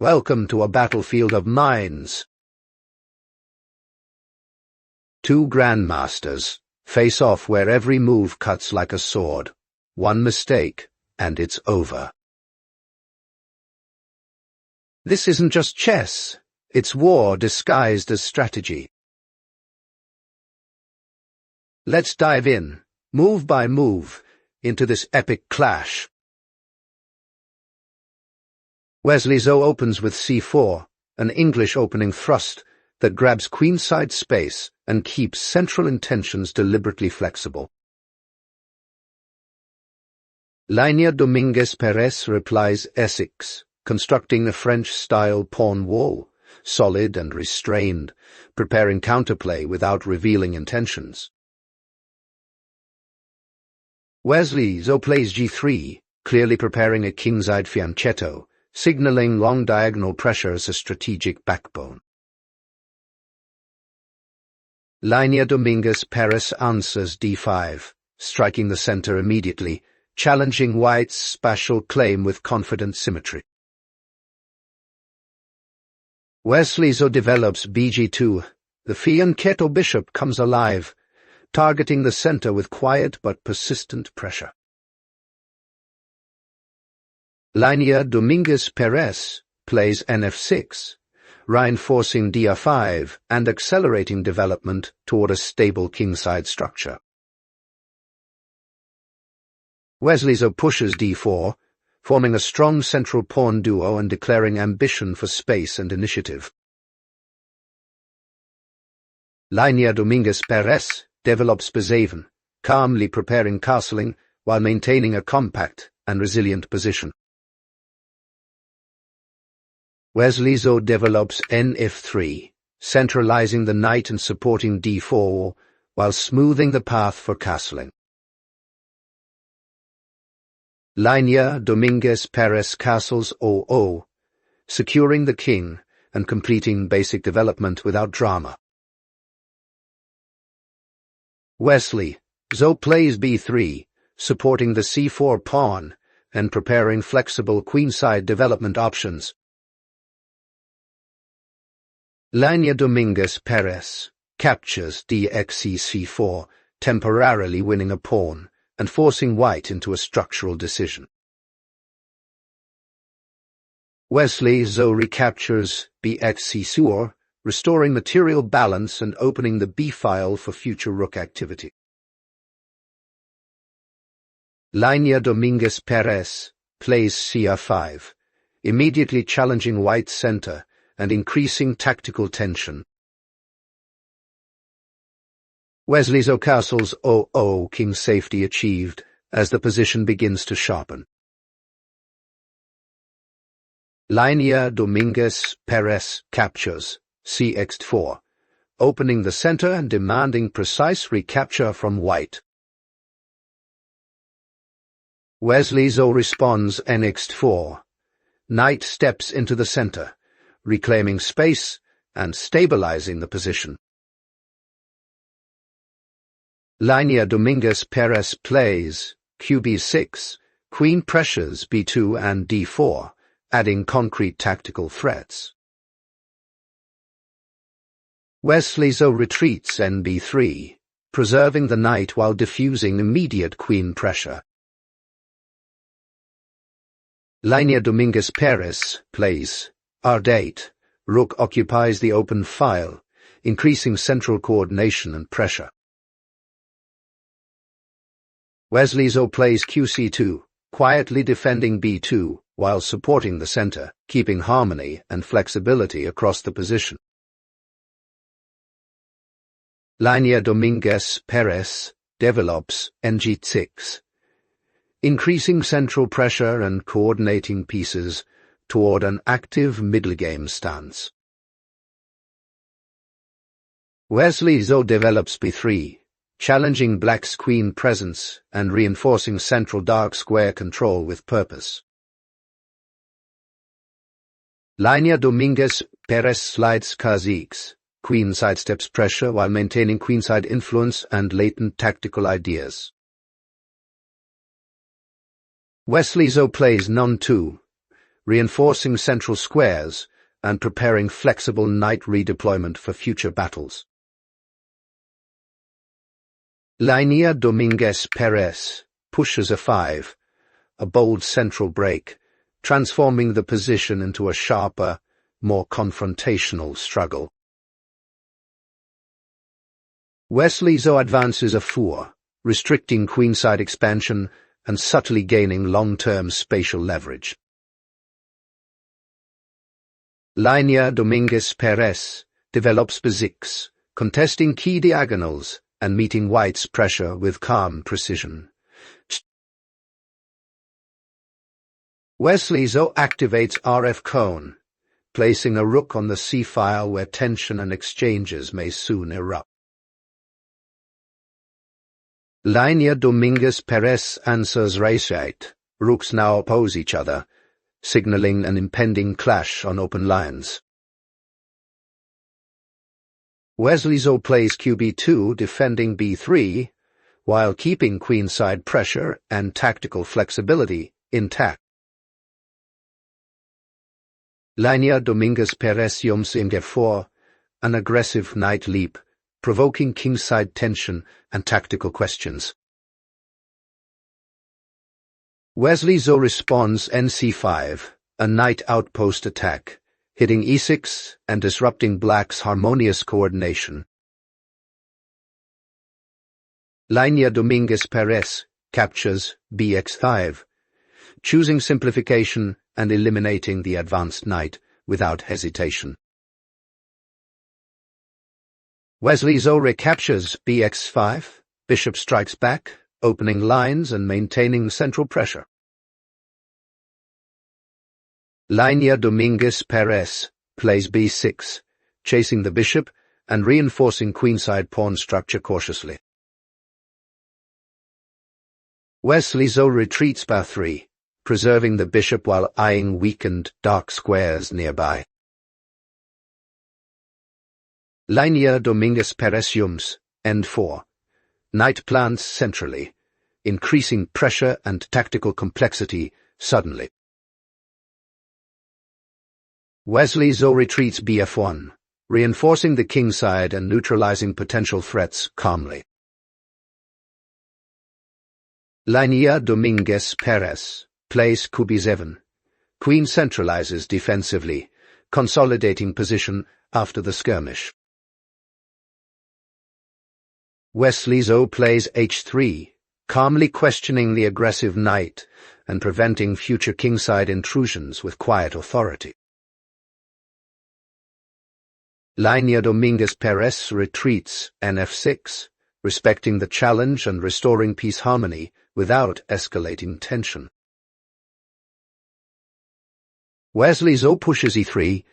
Welcome to a battlefield of minds. Two grandmasters face off where every move cuts like a sword. One mistake, and it's over. This isn't just chess, it's war disguised as strategy. Let's dive in, move by move, into this epic clash. Wesley So opens with c4, an English opening thrust that grabs queenside space and keeps central intentions deliberately flexible. Linea Dominguez Perez replies Essex, constructing a French-style pawn wall, solid and restrained, preparing counterplay without revealing intentions. Wesley So plays g3, clearly preparing a kingside fianchetto, signaling long diagonal pressure as a strategic backbone. Linea Dominguez Perez answers d5, striking the center immediately, challenging White's spatial claim with confident symmetry. Wesley So develops bg2. The fianchetto bishop comes alive, targeting the center with quiet but persistent pressure. Linea Dominguez Perez plays nf6, reinforcing dr5 and accelerating development toward a stable kingside structure. Wesley So pushes d4, forming a strong central pawn duo and declaring ambition for space and initiative. Linea Dominguez Perez develops Besaven, calmly preparing castling while maintaining a compact and resilient position. Wesley So develops nf3, centralizing the knight and supporting d4 while smoothing the path for castling. Linea Dominguez Perez castles o, securing the king and completing basic development without drama. Wesley So plays b3, supporting the c4 pawn and preparing flexible queenside development options. Linea Dominguez Perez captures dxc4, temporarily winning a pawn and forcing White into a structural decision. Wesley So recaptures bxc4, restoring material balance and opening the b-file for future rook activity. Linea Dominguez Perez plays cr5, immediately challenging White's center and increasing tactical tension. Wesley So castles o, king safety achieved, as the position begins to sharpen. Linea Dominguez Perez captures cx4, opening the center and demanding precise recapture from White. Wesley So responds nx4. Knight steps into the center, reclaiming space and stabilizing the position. Linea Dominguez Perez plays qb6, queen pressures b2 and d4, adding concrete tactical threats. Wesley So retreats nb3, preserving the knight while diffusing immediate queen pressure. Linea Dominguez Perez plays r8, rook occupies the open file, increasing central coordination and pressure. Wesley So plays qc2, quietly defending b2 while supporting the center, keeping harmony and flexibility across the position. Linea Dominguez Perez develops ng6, increasing central pressure and coordinating pieces toward an active middlegame stance. Wesley So develops b3, challenging Black's queen presence and reinforcing central dark square control with purpose. Linea Dominguez Perez slides Kha'Zix, queen sidesteps pressure while maintaining queenside influence and latent tactical ideas. Wesley So plays non-2, reinforcing central squares and preparing flexible knight redeployment for future battles. Línea Domínguez Pérez pushes a5, a bold central break, transforming the position into a sharper, more confrontational struggle. Wesley So advances a4, restricting queenside expansion and subtly gaining long-term spatial leverage. Línea Domínguez Pérez develops b6, contesting key diagonals and meeting white's pressure with calm precision. Wesley So activates RF cone, placing a rook on the c-file where tension and exchanges may soon erupt. Línea Domínguez Pérez answers Raceit. Rooks now oppose each other, signaling an impending clash on open lines. Wesley So plays QB2, defending b3, while keeping queenside pressure and tactical flexibility intact. Línea Domínguez Pérez jumps in g4, an aggressive knight leap, provoking kingside tension and tactical questions. Wesley So responds nc5, a knight outpost attack, hitting e6 and disrupting black's harmonious coordination. Línea Domínguez Pérez captures bx5, choosing simplification and eliminating the advanced knight without hesitation. Wesley So recaptures bx5, bishop strikes back, opening lines and maintaining central pressure. Línea Domínguez Pérez plays b6, chasing the bishop and reinforcing queenside pawn structure cautiously. Wesley So retreats b3, preserving the bishop while eyeing weakened dark squares nearby. Línea Domínguez Pérez jumps, n4. Knight plants centrally, increasing pressure and tactical complexity suddenly. Wesley So retreats bf1, reinforcing the kingside and neutralizing potential threats calmly. Línea Domínguez Pérez plays qb7. Queen centralizes defensively, consolidating position after the skirmish. Wesley So plays h3, calmly questioning the aggressive knight and preventing future kingside intrusions with quiet authority. Línea Domínguez Pérez retreats nf6, respecting the challenge and restoring peace harmony without escalating tension. Wesley So pushes e3,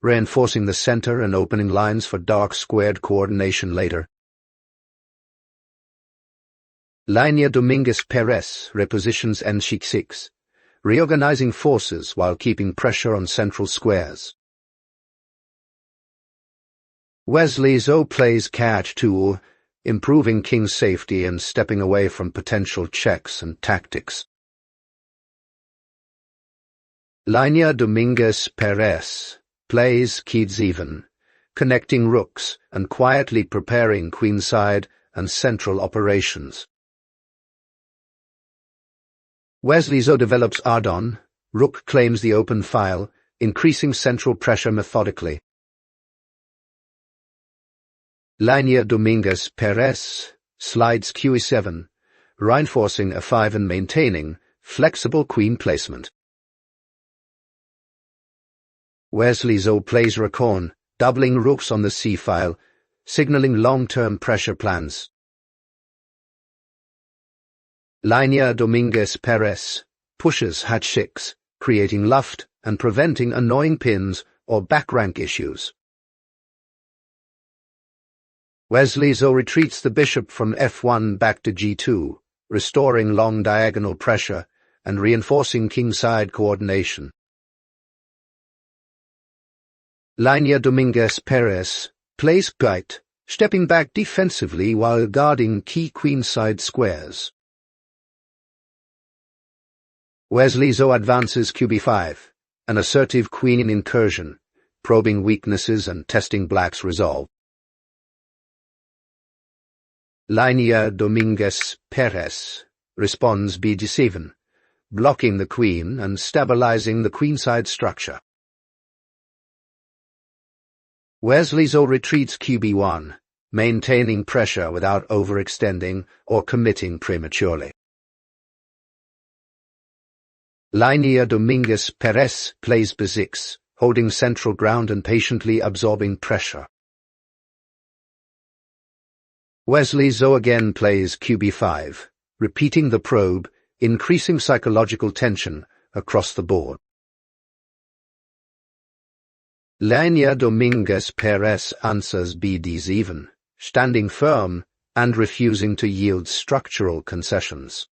reinforcing the center and opening lines for dark squared coordination later. Línea Domínguez Pérez repositions n6, reorganizing forces while keeping pressure on central squares. Wesley So plays cat2, improving king's safety and stepping away from potential checks and tactics. Línea Domínguez Pérez plays keys-even, connecting rooks and quietly preparing queenside and central operations. Wesley So develops Ardon, rook claims the open file, increasing central pressure methodically. Línea Domínguez Pérez slides qe7, reinforcing a5 and maintaining flexible queen placement. Wesley So plays Racon, doubling rooks on the c-file, signaling long-term pressure plans. Línea Domínguez Pérez pushes h6, creating luft and preventing annoying pins or backrank issues. Wesley So retreats the bishop from f1 back to g2, restoring long diagonal pressure and reinforcing kingside coordination. Línea Domínguez Pérez plays Geit, stepping back defensively while guarding key queenside squares. Wesley So advances qb5, an assertive queen incursion, probing weaknesses and testing black's resolve. Linea Dominguez Perez responds bd7, blocking the queen and stabilizing the queenside structure. Wesley So retreats qb1, maintaining pressure without overextending or committing prematurely. Linea Dominguez Perez plays b6, holding central ground and patiently absorbing pressure. Wesley So again plays qb5, repeating the probe, increasing psychological tension across the board. Linea Dominguez Perez answers bd7, standing firm and refusing to yield structural concessions.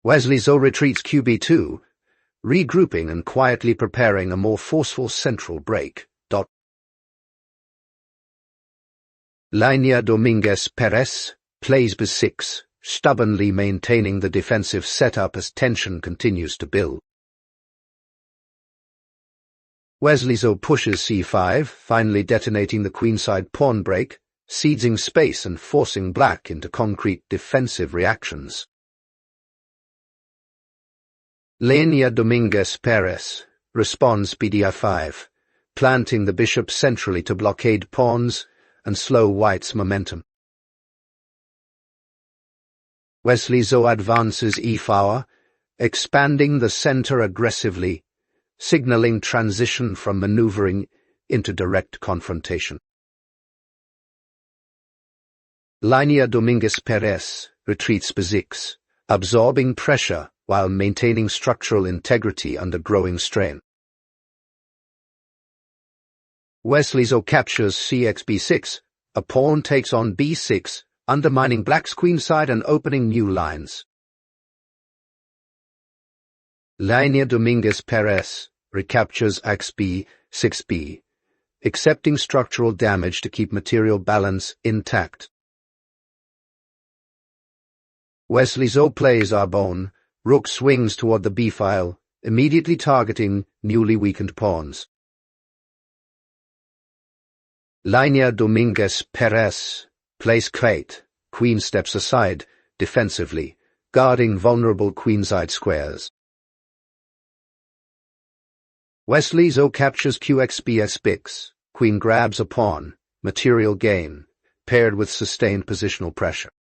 Wesley So retreats qb2, regrouping and quietly preparing a more forceful central break. Linea Dominguez Perez plays b6, stubbornly maintaining the defensive setup as tension continues to build. Wesley So pushes c5, finally detonating the queenside pawn break, seizing space and forcing black into concrete defensive reactions. Linea Dominguez Perez responds bd5, planting the bishop centrally to blockade pawns and slow white's momentum. Wesley So advances e4, expanding the center aggressively, signaling transition from maneuvering into direct confrontation. Linea Dominguez Perez retreats b6, absorbing pressure while maintaining structural integrity under growing strain. Wesley So captures cxb6, a pawn takes on b6, undermining black's queenside and opening new lines. Linea Dominguez Perez recaptures axb, 6b, accepting structural damage to keep material balance intact. Wesley So plays arbonne, rook swings toward the b-file, immediately targeting newly weakened pawns. Linea Dominguez Perez plays quate, queen steps aside, defensively, guarding vulnerable queenside squares. Wesley So captures qxb6, queen grabs a pawn, material gain, paired with sustained positional pressure.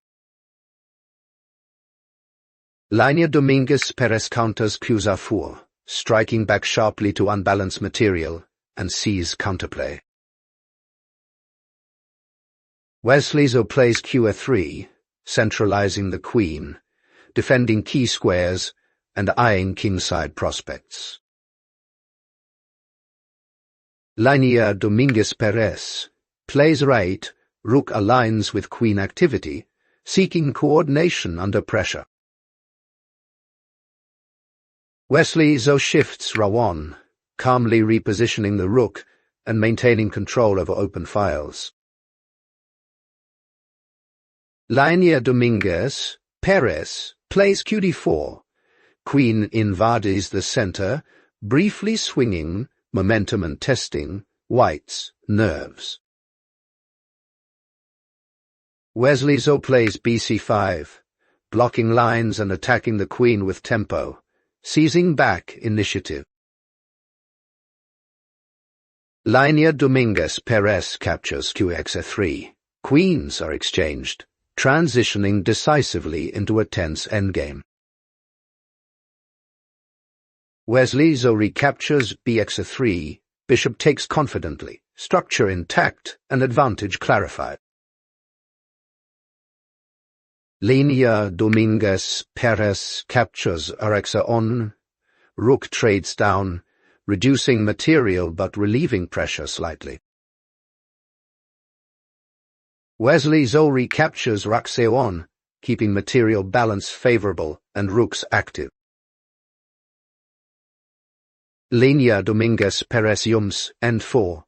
Linea Dominguez Perez counters qza4, striking back sharply to unbalance material and seize counterplay. Wesley So plays qa3, centralizing the queen, defending key squares and eyeing kingside prospects. Linea Dominguez Perez plays right, rook aligns with queen activity, seeking coordination under pressure. Wesley So shifts ra1, calmly repositioning the rook and maintaining control over open files. Linea Dominguez Perez plays qd4, queen invades the center, briefly swinging momentum and testing white's nerves. Wesley So plays bc5, blocking lines and attacking the queen with tempo, seizing back initiative. Linea Dominguez Perez captures qxa3. Queens are exchanged, transitioning decisively into a tense endgame. Wesley So recaptures bxa3, bishop takes confidently, structure intact and advantage clarified. Linea Dominguez Perez captures rxa1, rook trades down, reducing material but relieving pressure slightly. Wesley So recaptures rxa1, keeping material balance favorable and rooks active. Linea Dominguez Perez jumps n4,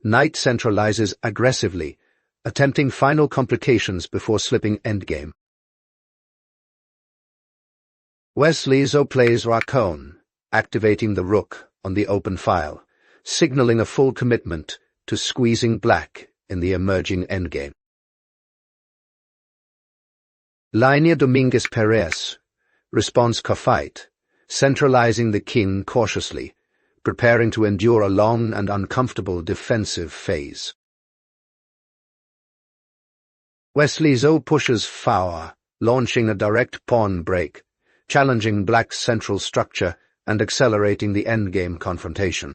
knight centralizes aggressively, attempting final complications before slipping endgame. Wesley So plays racon, activating the rook on the open file, signaling a full commitment to squeezing black in the emerging endgame. Linea Dominguez Perez responds Kafite, centralizing the king cautiously, preparing to endure a long and uncomfortable defensive phase. Wesley So pushes Faur, launching a direct pawn break, challenging black's central structure and accelerating the endgame confrontation.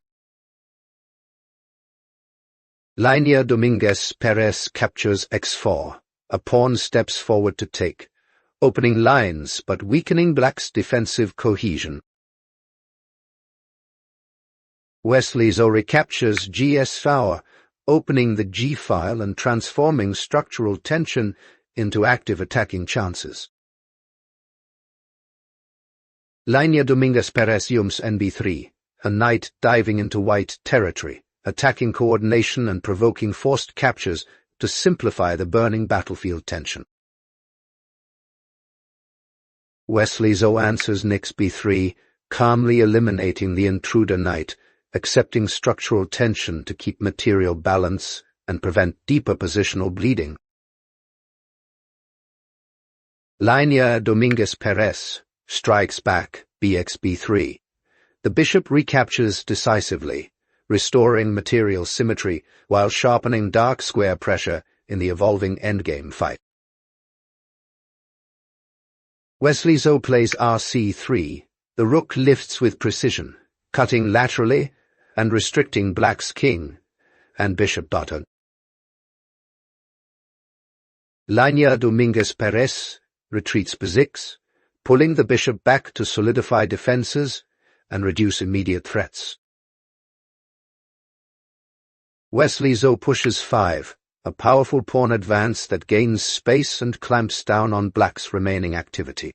Linea Dominguez Perez captures x4. A pawn steps forward to take, opening lines but weakening black's defensive cohesion. Wesley So recaptures gs4, opening the g-file and transforming structural tension into active attacking chances. Linea Dominguez Perez jumps nb3, a knight diving into white territory, attacking coordination and provoking forced captures to simplify the burning battlefield tension. Wesley So answers nix b3, calmly eliminating the intruder knight, accepting structural tension to keep material balance and prevent deeper positional bleeding. Linea Dominguez Perez strikes back bx-b3. The bishop recaptures decisively, restoring material symmetry while sharpening dark square pressure in the evolving endgame fight. Wesley So plays rc3. The rook lifts with precision, cutting laterally and restricting black's king and bishop button. Linea Dominguez Perez retreats b6, pulling the bishop back to solidify defenses and reduce immediate threats. Wesley So pushes 5, a powerful pawn advance that gains space and clamps down on black's remaining activity.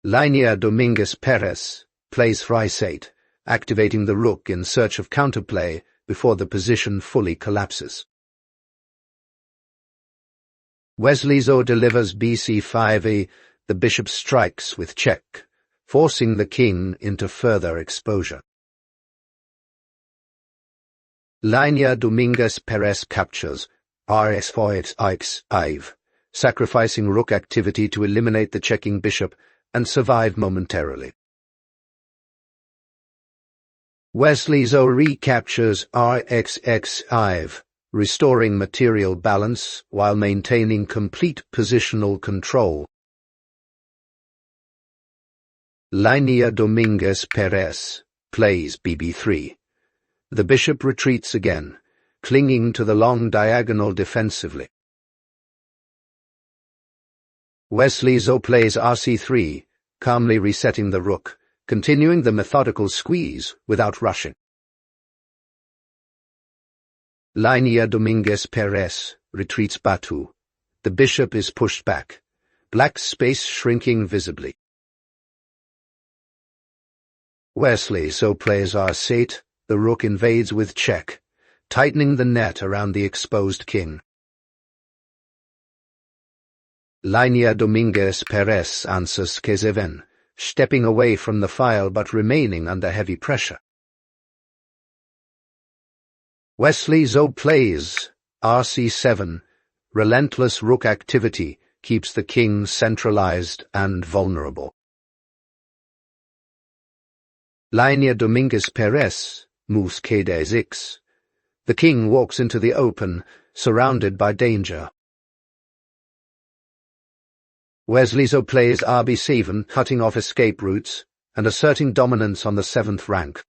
Linea Dominguez Perez plays Thrice-8, activating the rook in search of counterplay before the position fully collapses. Wesley So delivers bc5e, the bishop strikes with check, forcing the king into further exposure. Linea Dominguez Perez captures rs4x5, sacrificing rook activity to eliminate the checking bishop and survive momentarily. Wesley So recaptures rxx5, restoring material balance while maintaining complete positional control. Linea Dominguez Perez plays bb3. The bishop retreats again, clinging to the long diagonal defensively. Wesley So plays rc3, calmly resetting the rook, continuing the methodical squeeze without rushing. Linea Dominguez Perez retreats b2. The bishop is pushed back, black's space shrinking visibly. Wesley So plays r8. The rook invades with check, tightening the net around the exposed king. Linea Dominguez Perez answers k7, stepping away from the file but remaining under heavy pressure. Wesley So plays rc7. Relentless rook activity keeps the king centralized and vulnerable. Linea Dominguez Perez moves kd6. The king walks into the open, surrounded by danger. Wesley So plays rb7, cutting off escape routes and asserting dominance on the 7th rank.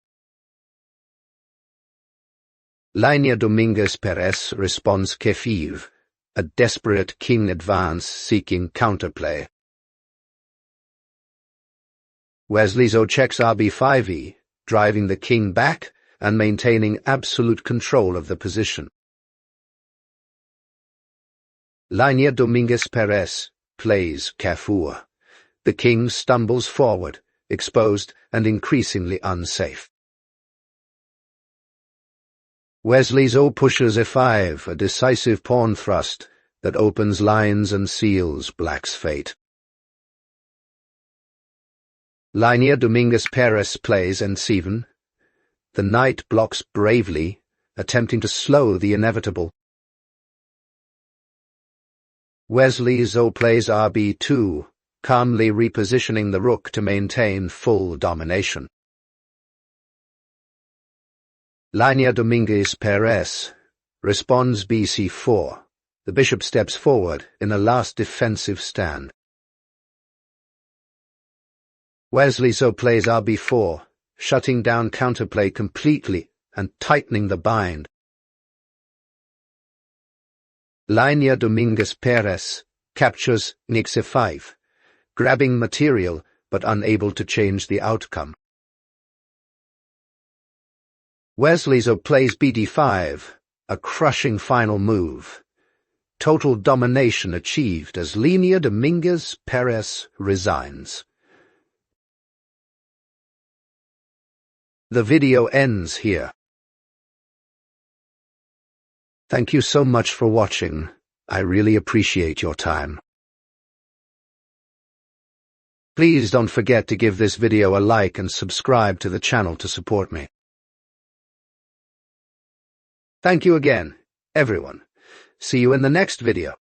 Linea Dominguez Perez responds k5, a desperate king advance seeking counterplay. Wesley So checks rb5e, driving the king back and maintaining absolute control of the position. Linea Dominguez Perez plays k4. The king stumbles forward, exposed and increasingly unsafe. Wesley So pushes e5, a decisive pawn thrust that opens lines and seals black's fate. Linea Dominguez Perez plays N7. The knight blocks bravely, attempting to slow the inevitable. Wesley So plays RB2, calmly repositioning the rook to maintain full domination. Linea Dominguez Perez responds BC4. The bishop steps forward in a last defensive stand. Wesley So plays RB4, shutting down counterplay completely and tightening the bind. Linea Dominguez Perez captures Nix-e5, grabbing material but unable to change the outcome. Wesley So plays BD5, a crushing final move. Total domination achieved as Linea Dominguez Perez resigns. The video ends here. Thank you so much for watching. I really appreciate your time. Please don't forget to give this video a like and subscribe to the channel to support me. Thank you again, everyone. See you in the next video.